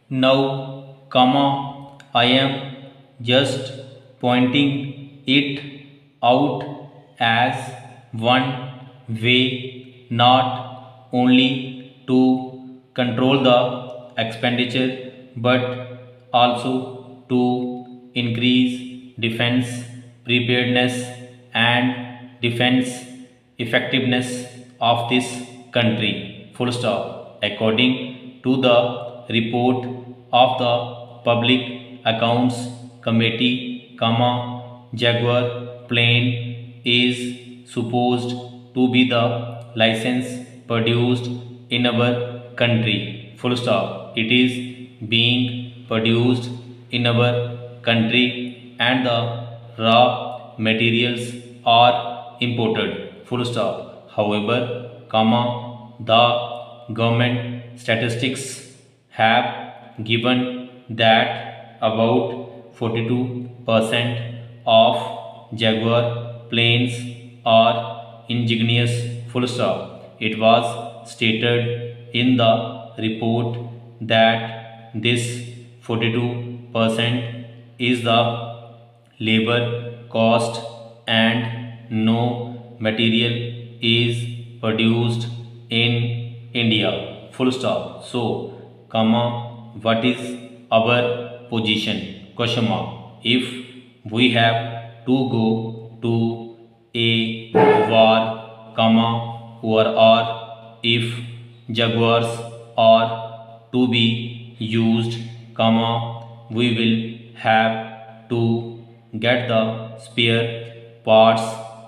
Now, I am just pointing it out as one way, not only to control the expenditure but also to increase defense preparedness and defense effectiveness of this country. Full stop. According to the report of the Public Accounts Committee, Jaguar plane is supposed to be the license produced in our country. Full stop. It is being produced in our country and the raw materials are imported. Full stop. However, the government statistics have given that about 42% of Jaguar planes are indigenous. Full stop. It was stated in the report that this 42% is the labor cost and no material is produced in India. Full stop. So, what is our position? Question mark. If we have to go to a war, or if Jaguars are to be used, we will have to get the spare parts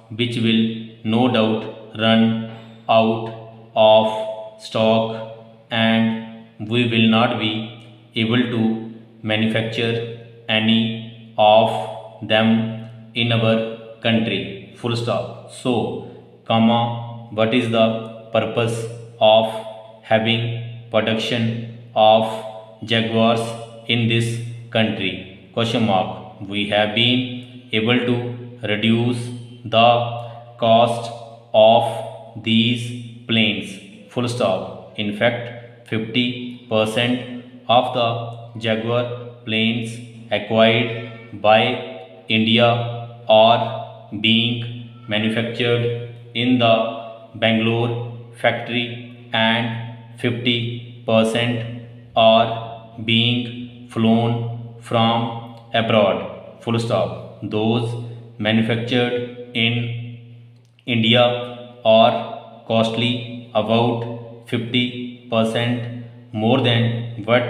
which will no doubt run out of stock and we will not be able to manufacture any of them in our country. Full stop. So, what is the purpose of having production of Jaguars in this country? Question mark. We have been able to reduce the cost of these planes. Full stop. In fact, 50% of the Jaguar planes acquired by India are being manufactured in the Bangalore factory and 50% are being flown from abroad. Full stop. Those manufactured in India are costly about 50% more than what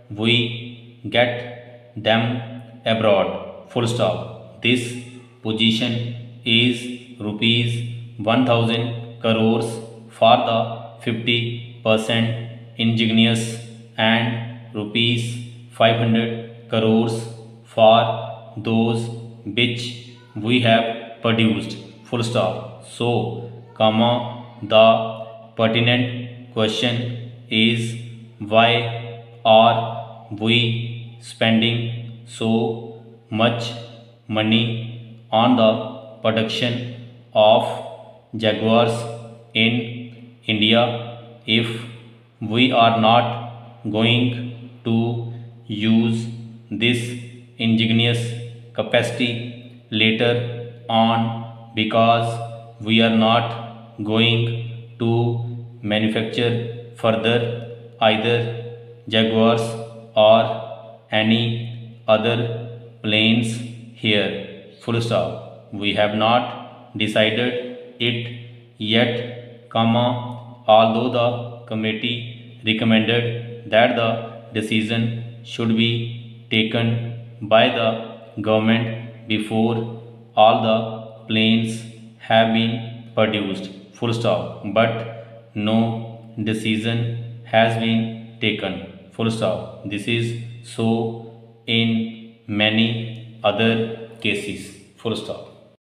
we get them abroad. Full stop. This position is rupees 1000 crores for the 50% indigenous and rupees 500 crores for those which we have produced. Full stop. So, the pertinent question is why are we spending so much money on the production of Jaguars in India if we are not going to use this indigenous capacity later on because we are not going to manufacture further either Jaguars or any other planes here. Full stop. We have not decided it yet, although the committee recommended that the decision should be taken by the government before all the planes have been produced. Full stop. But no decision has been taken. Full stop. This is so in many other cases. Full stop.